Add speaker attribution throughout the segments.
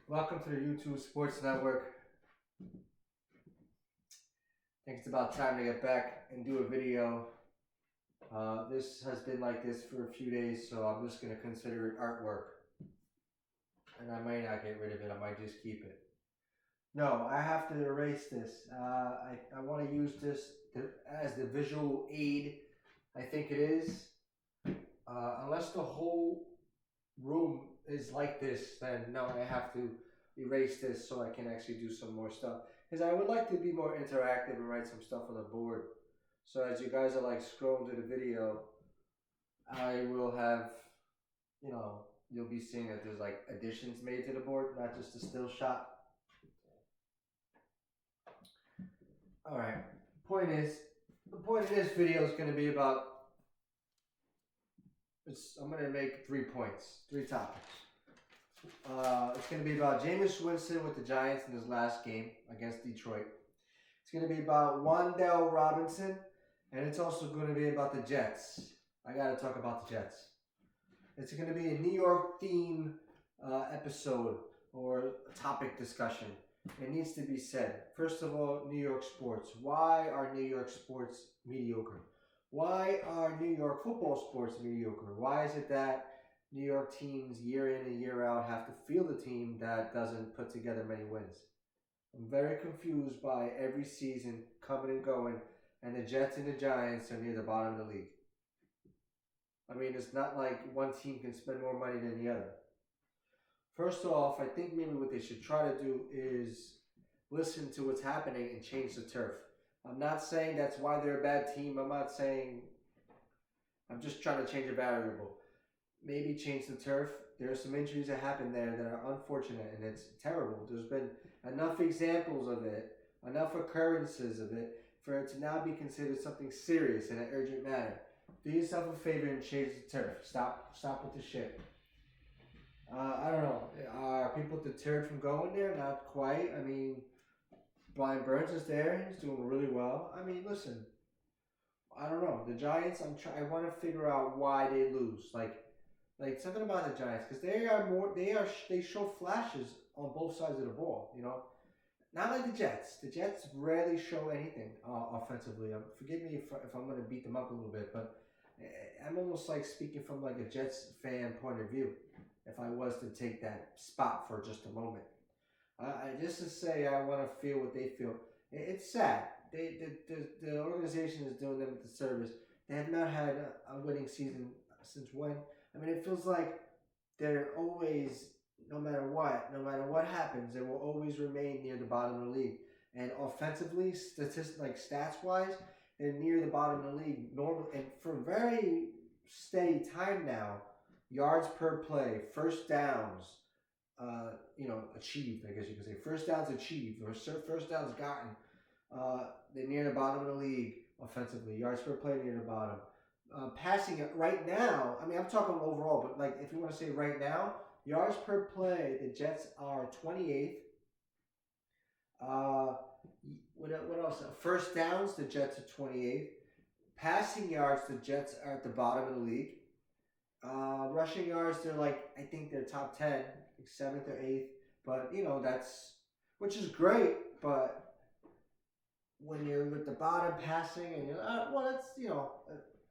Speaker 1: Welcome to the YouTube Sports Network. I think it's about time to get back and do a video. This has been like this for a few days, so I'm just going to consider it artwork. And I might not get rid of it, I might just keep it. No, I have to erase this. I want to use this as the visual aid. I think it is. Unless the whole room is like this, then no, I have to erase this so I can actually do some more stuff. Because I would like to be more interactive and write some stuff on the board. So as you guys are like scrolling through the video, I will have, you'll be seeing that there's like additions made to the board, not just a still shot. All right. The point of this video is going to be about. I'm going to make 3 points, 3 topics. It's going to be about Jameis Winston with the Giants in his last game against Detroit. It's going to be about Wan'Dale Robinson, and it's also going to be about the Jets. I got to talk about the Jets. It's going to be a New York theme episode or topic discussion. It needs to be said. First of all, New York sports. Why are New York sports mediocre? Why are New York football sports mediocre? Why is it that New York teams year in and year out have to field a team that doesn't put together many wins? I'm very confused by every season coming and going, and the Jets and the Giants are near the bottom of the league. I mean, it's not like one team can spend more money than the other. First off, I think maybe what they should try to do is listen to what's happening and change the turf. I'm not saying that's why they're a bad team. I'm just trying to change a variable. Maybe change the turf. There are some injuries that happen there that are unfortunate, and it's terrible. There's been enough examples of it, enough occurrences of it, for it to now be considered something serious in an urgent manner. Do yourself a favor and change the turf. Stop with the shit. I don't know. Are people deterred from going there? Not quite. I mean, Brian Burns is there. He's doing really well. I mean, listen. I don't know. The Giants. I want to figure out why they lose. Like something about the Giants, because they show flashes on both sides of the ball. Not like the Jets. The Jets rarely show anything offensively. Forgive me if I'm going to beat them up a little bit, but I'm almost like speaking from like a Jets fan point of view. If I was to take that spot for just a moment. Just to say, I want to feel what they feel. It's sad. The organization is doing them a disservice. They have not had a winning season since when? I mean, it feels like they're always, no matter what happens, they will always remain near the bottom of the league. And offensively, stats-wise, they're near the bottom of the league. And for a very steady time now, yards per play, first downs, achieved, I guess you could say. First downs achieved, or first downs gotten. They're near the bottom of the league offensively. Yards per play near the bottom. Passing it right now, I mean, I'm talking overall, but like if you want to say right now, yards per play, the Jets are 28th. What else? First downs, the Jets are 28th. Passing yards, the Jets are at the bottom of the league. Rushing yards, I think they're top 10, like 7th or 8th. But, which is great, but when you're with the bottom passing and you're,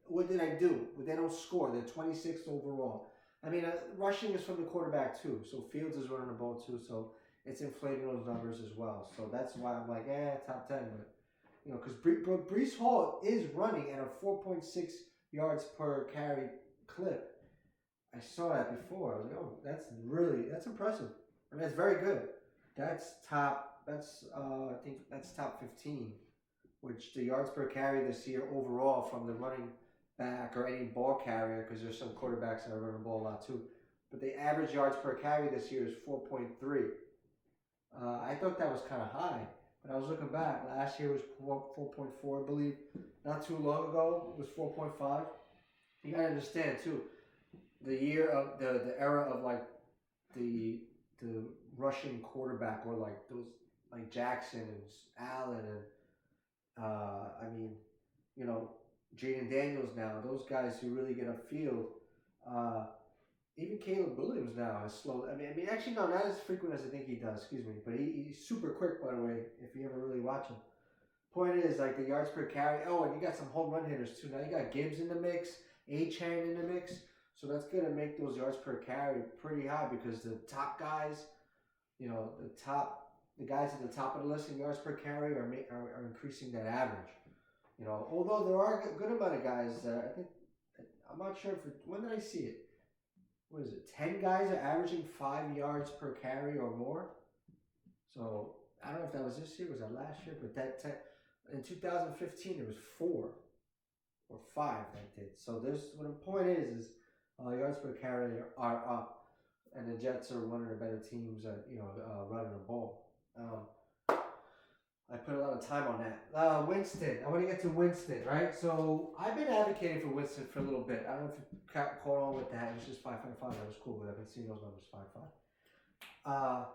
Speaker 1: what did I do? Well, they don't score. They're 26th overall. I mean, rushing is from the quarterback too. So Fields is running the ball too. So it's inflating those numbers as well. So that's why I'm like, top 10. But, because Breece Hall is running at a 4.6 yards per carry clip. I saw that before. I was like, oh, that's impressive. I mean, that's very good. I think that's top 15, which the yards per carry this year overall from the running back or any ball carrier, because there's some quarterbacks that are running the ball a lot too. But the average yards per carry this year is 4.3. I thought that was kind of high, but I was looking back. Last year was 4.4, I believe. Not too long ago, it was 4.5. You got to understand too, the year of the era of like the Russian quarterback, or like those like Jackson and Allen and Jaden Daniels now, those guys who really get upfield, even Caleb Williams now has slowed. Actually, no, not as frequent as I think he does. Excuse me, but he's super quick, by the way. If you ever really watch him. Point is, like, the yards per carry. Oh, and you got some home run hitters too. Now you got Gibbs in the mix, Chan in the mix. So that's gonna make those yards per carry pretty high because the top guys, the guys at the top of the list in yards per carry are increasing that average. Although there are a good amount of guys that I think, I'm not sure when did I see it? What is it? 10 guys are averaging 5 yards per carry or more. So I don't know if that was this year, was that last year? But in 2015 it was 4 or 5 that did. So what the point is yards per carry are up, and the Jets are one of the better teams at running the ball. I put a lot of time on that. Winston. I want to get to Winston, right? So I've been advocating for Winston for a little bit. I don't know if you caught on with that. It was just 5.5. That was cool, but I've been seeing those numbers 5.5.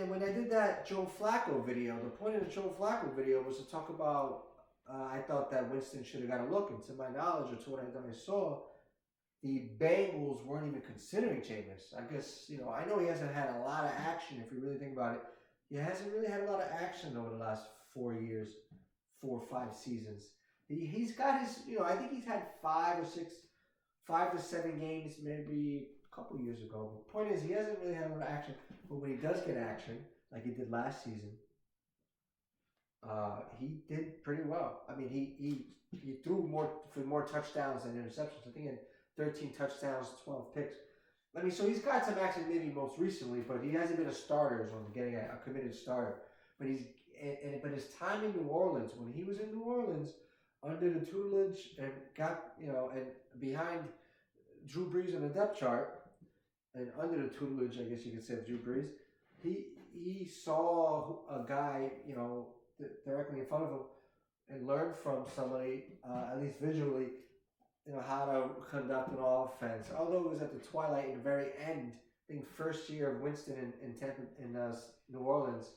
Speaker 1: When I did that Joe Flacco video, the point of the Joe Flacco video was to talk about. I thought that Winston should have got a look, and to my knowledge, or to what I saw, the Bengals weren't even considering Jameis. I guess I know he hasn't had a lot of action. If you really think about it. He hasn't really had a lot of action over the last 4 years, 4 or 5 seasons. He's got his, I think he's had 5 to 7 games maybe a couple years ago. But the point is, he hasn't really had a lot of action. But when he does get action, like he did last season, he did pretty well. I mean, he threw more touchdowns than interceptions. I think he had 13 touchdowns, 12 picks. So he's got some action maybe most recently, but he hasn't been a starter, so I'm getting a committed starter. But his time in New Orleans, when he was in New Orleans, under the tutelage and and behind Drew Brees on the depth chart, and under the tutelage, I guess you could say, of Drew Brees, he saw a guy, directly in front of him, and learned from somebody, at least visually, how to conduct an offense. Although it was at the twilight and the very end, I think first year of Winston in New Orleans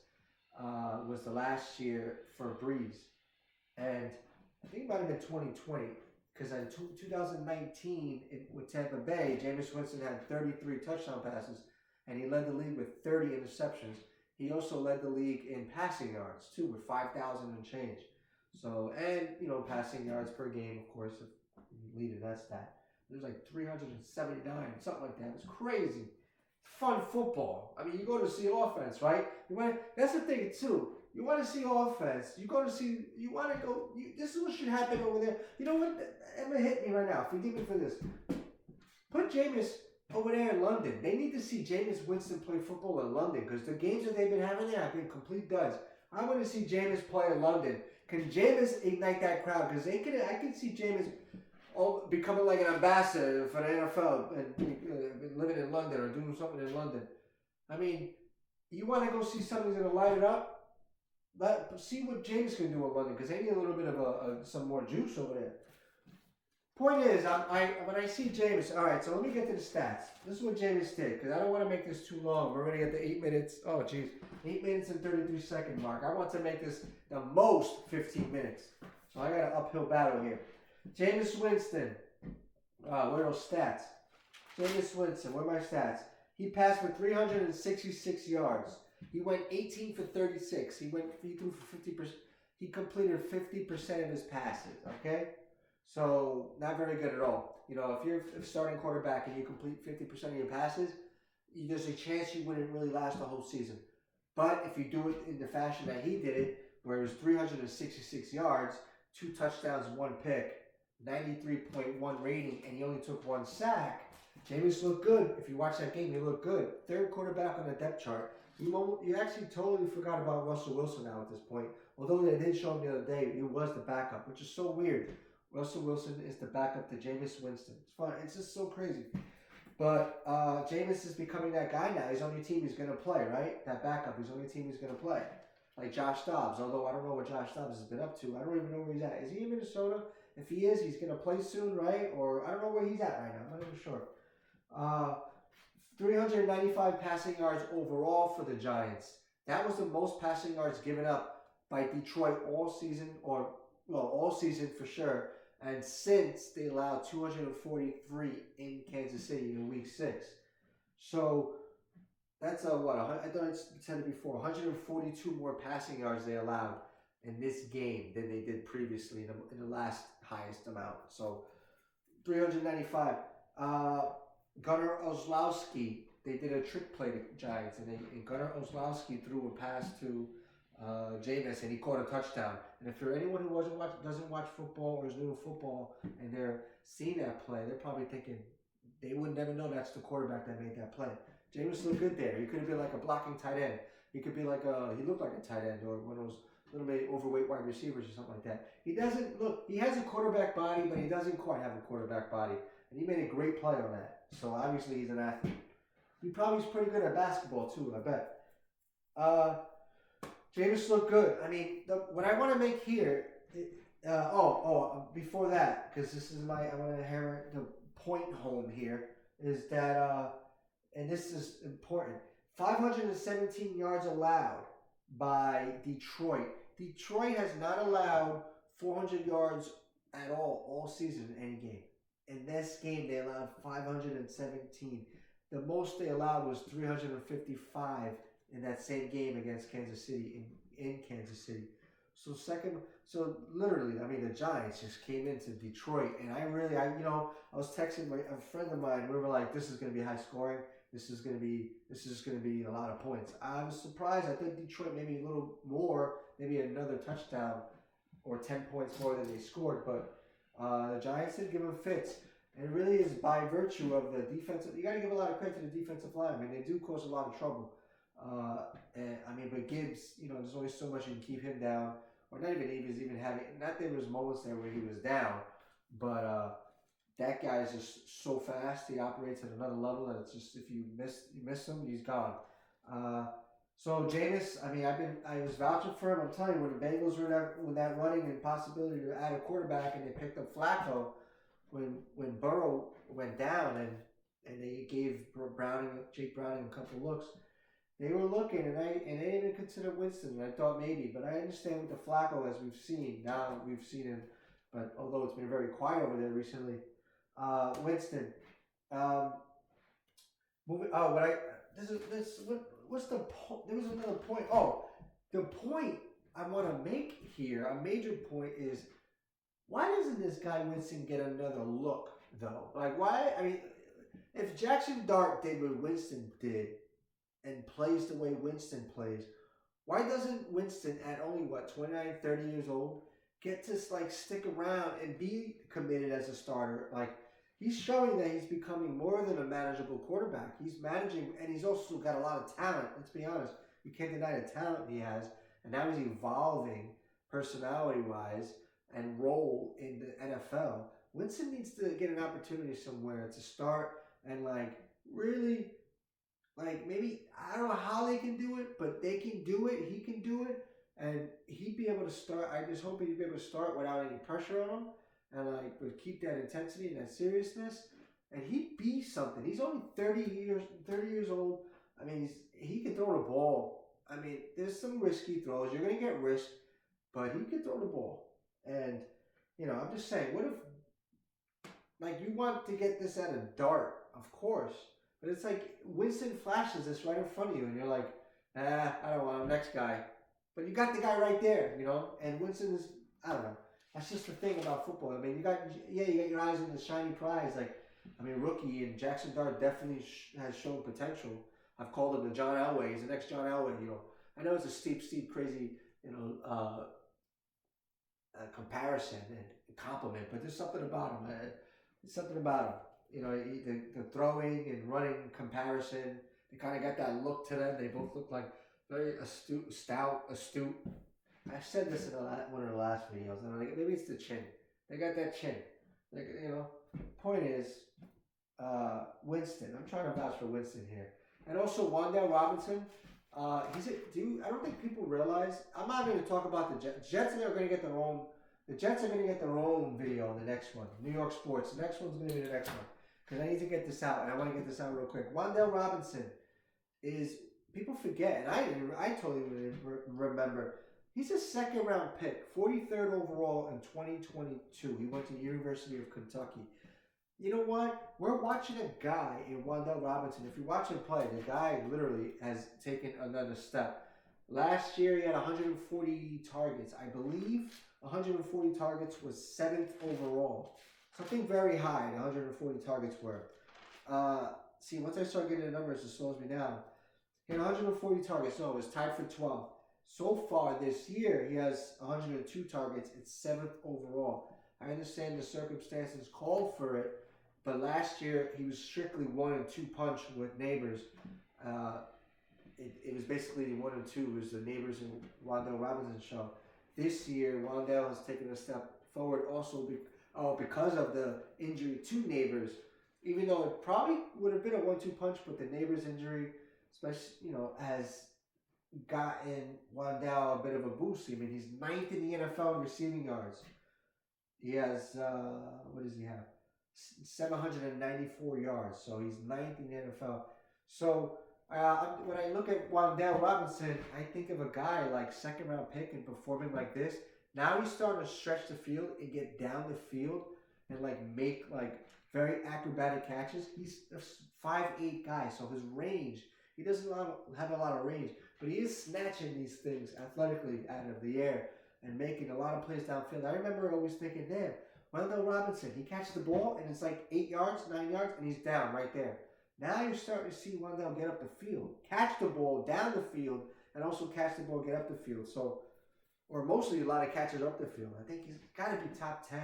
Speaker 1: was the last year for Breeze. And I think it might have been 2020, because in 2019 with Tampa Bay, Jameis Winston had 33 touchdown passes, and he led the league with 30 interceptions. He also led the league in passing yards, too, with 5,000 and change. So, and, passing yards per game, of course, leading that stat. There's like 379, something like that. It's crazy. It's fun football. I mean, you go to see offense, right? That's the thing too. You want to see offense. This is what should happen over there. You know what? Emma hit me right now. Forgive me for this. Put Jameis over there in London. They need to see Jameis Winston play football in London, because the games that they've been having there have been complete duds. I want to see Jameis play in London. Can Jameis ignite that crowd? Because I can see Jameis becoming like an ambassador for the NFL and living in London or doing something in London. I mean, you want to go see something that's going to light it up? See what James can do in London, because they need a little bit of some more juice over there. Point is, when I see James, all right, so let me get to the stats. This is what James did, because I don't want to make this too long. We're already at the 8 minutes. Oh, geez. 8 minutes and 33 second mark. I want to make this the most 15 minutes. So I got an uphill battle here. Jameis Winston. Where are those stats? Jameis Winston. Where are my stats? He passed for 366 yards. He went 18 for 36. He threw for 50%. He completed 50% of his passes. Okay, so not very good at all. If you're a starting quarterback and you complete 50% of your passes, there's a chance you wouldn't really last the whole season. But if you do it in the fashion that he did it, where it was 366 yards, 2 touchdowns, 1 pick, 93.1 rating, and he only took 1 sack. Jameis looked good. If you watch that game, he looked good. 3rd quarterback on the depth chart. You actually totally forgot about Russell Wilson now at this point. Although they did show him the other day, he was the backup, which is so weird. Russell Wilson is the backup to Jameis Winston. It's fun. It's just so crazy. But Jameis is becoming that guy now. He's on your team. He's going to play, right? That backup. He's on your team. He's going to play. Like Josh Dobbs. Although I don't know what Josh Dobbs has been up to. I don't even know where he's at. Is he in Minnesota? If he is, he's going to play soon, right? Or I don't know where he's at right now. I'm not even sure. 395 passing yards overall for the Giants. That was the most passing yards given up by Detroit all season, all season for sure. And since they allowed 243 in Kansas City in Week 6. So that's what I thought I said it before. 142 more passing yards they allowed in this game than they did previously in the last highest amount. So 395. Gunnar Oslowski, they did a trick play to Giants, and Gunnar Oslowski threw a pass to Jameis, and he caught a touchdown. And if you're anyone who doesn't watch football or is new to football, and they're seeing that play, they're probably thinking they would never know that's the quarterback that made that play. Jameis looked good there. He could have been like a blocking tight end. He could be like he looked like a tight end or one of those little bit overweight wide receivers or something like that. He doesn't look. He has a quarterback body, but he doesn't quite have a quarterback body. And he made a great play on that. So obviously he's an athlete. He probably is pretty good at basketball too, I bet. Jameis looked good. I mean, what I want to make here. Before that, because this is I want to hammer the point home here is that, and this is important. 517 yards allowed by Detroit. Detroit has not allowed 400 yards at all season in any game. In this game, they allowed 517. The most they allowed was 355 in that same game against Kansas City in Kansas City. So literally, I mean, the Giants just came into Detroit, and I was texting a friend of mine. We were like, "This is going to be high scoring. This is going to be a lot of points." I was surprised. I thought Detroit maybe a little more, maybe another touchdown or 10 points more than they scored, but the Giants did give them fits. And it really is by virtue of the defensive. You got to give a lot of credit to the defensive line. I mean, they do cause a lot of trouble. But Gibbs, there's only so much you can keep him down. Or not even he was even having. Not there was moments there where he was down, but that guy is just so fast. He operates at another level that it's just if you miss him, he's gone. So Jameis, I mean, I was vouching for him. I'm telling you, when the Bengals were with that running and possibility to add a quarterback, and they picked up Flacco, when Burrow went down and they gave Jake Browning a couple looks, they were looking, and they didn't even consider Winston. And I thought maybe, but I understand with the Flacco as we've seen him, but although it's been very quiet over there recently, Winston. What's the point? There was another point. Oh, the point I want to make here, a major point is, why doesn't this guy Winston get another look though? Like why? I mean, if Jackson Dart did what Winston did and plays the way Winston plays, why doesn't Winston at only 29, 30 years old get to stick around and be committed as a starter? Like, he's showing that he's becoming more than a manageable quarterback. He's managing, and he's also got a lot of talent. Let's be honest. You can't deny the talent he has. And now he's evolving personality-wise and role in the NFL. Winston needs to get an opportunity somewhere to start and, really, maybe, I don't know how they can do it, but they can do it. He can do it. And he'd be able to start. I just hope he'd be able to start without any pressure on him. And would keep that intensity and that seriousness, and he'd be something. He's only 30 years old. I mean, he can throw the ball. I mean, there's some risky throws. You're gonna get risk, but he can throw the ball. And I'm just saying, what if, you want to get this at a dart, of course, but it's like Winston flashes this right in front of you, and you're like, I don't want him. Next guy, but you got the guy right there, and Winston is, I don't know. That's just the thing about football. I mean, you got your eyes on the shiny prize. Rookie, and Jackson Dart definitely has shown potential. I've called him the John Elway. He's the next John Elway. I know it's a steep, crazy, comparison and compliment, but there's something about him. There's something about him. The throwing and running comparison. They kind of got that look to them. They both look like very astute. I said this in one of the last videos, and maybe it's the chin. They got that chin. Point is, Winston. I'm trying to vouch for Winston here. And also, Wan'Dale Robinson. He's a dude. I don't think people realize. I'm not going to talk about the Jets. Jets are going to get their own. The Jets are going to get their own video in the next one. New York Sports. The next one's going to be the next one. Because I need to get this out, and I want to get this out real quick. Wan'Dale Robinson is, people forget, and I totally remember. He's a second-round pick, 43rd overall in 2022. He went to the University of Kentucky. You know what? We're watching a guy in Wan'Dale Robinson. If you watch him play, the guy literally has taken another step. Last year, he had 140 targets. I believe 140 targets was 7th overall. Something very high, 140 targets were. See, once I start getting the numbers, it slows me down. He had 140 targets. No, it was tied for 12th. So far this year, he has 102 targets. It's 7th overall. I understand the circumstances called for it, but last year he was strictly 1 and 2 punch with Neighbors. It was basically 1 and 2. It was the Neighbors and Wan'Dale Robinson show. This year, Wan'Dale has taken a step forward also because of the injury to Neighbors. Even though it probably would have been a 1-2 punch, but the Neighbors injury, especially, has gotten Wan'Dale a bit of a boost. I mean, he's 9th in the NFL in receiving yards. He has, what does he have? 794 yards. So he's 9th in the NFL. So when I look at Wan'Dale Robinson, I think of a guy like second-round pick and performing like this. Now he's starting to stretch the field and get down the field and make very acrobatic catches. He's a 5'8" guy, so his range, he doesn't have a lot of range, but he is snatching these things athletically out of the air and making a lot of plays downfield. I remember always thinking, damn, Wan'Dale Robinson, he catches the ball and it's like 8 yards, 9 yards, and he's down right there. Now you're starting to see Wan'Dale get up the field, catch the ball down the field, and also catch the ball, get up the field. So, or mostly a lot of catches up the field. I think he's got to be top 10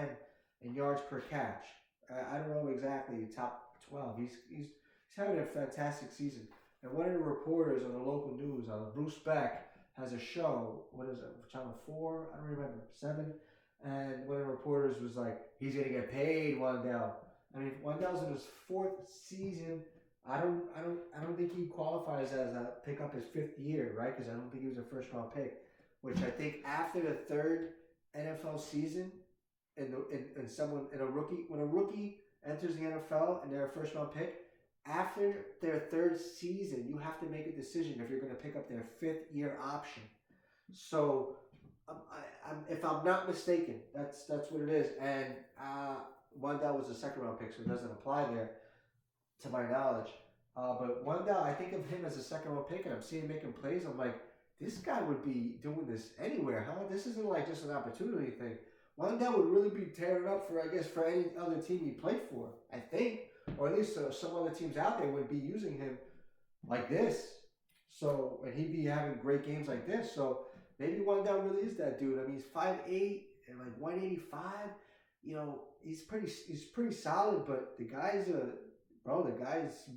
Speaker 1: in yards per catch. I don't know exactly, top 12. He's having a fantastic season. And one of the reporters on the local news, Bruce Beck, has a show. What is it? Channel 4? I don't remember. 7. And one of the reporters was like, he's gonna get paid, Wan'Dale. I mean, Wan'Dale's in his 4th season. I don't think he qualifies as a pick up his 5th year, right? Because I don't think he was a first-round pick. Which I think after the 3rd NFL season, when a rookie enters the NFL and they're a first-round pick, after their 3rd season, you have to make a decision if you're going to pick up their 5th year option. So, if I'm not mistaken, that's what it is. And Wan'Dale was a second-round pick, so it doesn't apply there, to my knowledge. But Wan'Dale, I think of him as a second-round pick, and I'm seeing him making plays. I'm like, this guy would be doing this anywhere, huh? This isn't like just an opportunity thing. Wan'Dale would really be tearing up for any other team he played for, I think. Or at least some other teams out there would be using him like this. So, and he'd be having great games like this. So, maybe Wan'Dale really is that dude. I mean, he's 5'8" and 185. He's pretty solid, but the guy's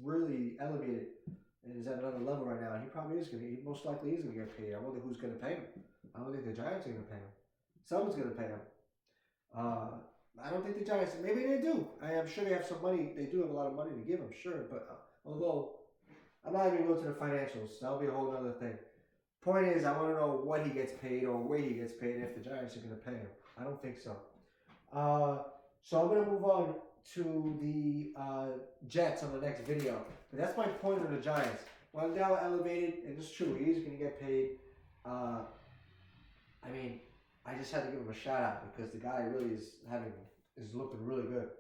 Speaker 1: really elevated and is at another level right now. And he most likely is going to get paid. I wonder who's going to pay him. I don't think the Giants are going to pay him. Someone's going to pay him. I don't think the Giants, maybe they do. I am sure they have some money. They do have a lot of money to give, I'm sure. But although, I'm not even going to the financials. That'll be a whole other thing. Point is, I want to know what he gets paid or where he gets paid if the Giants are going to pay him. I don't think so. So I'm going to move on to the Jets on the next video. But that's my point on the Giants. Wan'Dale elevated, and it's true, he is going to get paid. I just had to give him a shout out because the guy really is looking really good,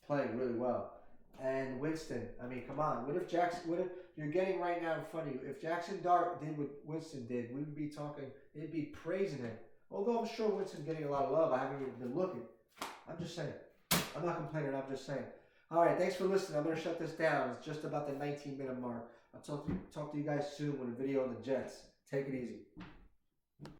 Speaker 1: playing really well. And Winston, come on. What if you're getting right now in front of you, if Jackson Dart did what Winston did, we would be talking, they'd be praising him. Although I'm sure Winston's getting a lot of love. I haven't even been looking. I'm just saying. I'm not complaining, I'm just saying. All right, thanks for listening. I'm going to shut this down. It's just about the 19-minute mark. I'll talk to you guys soon with a video on the Jets. Take it easy.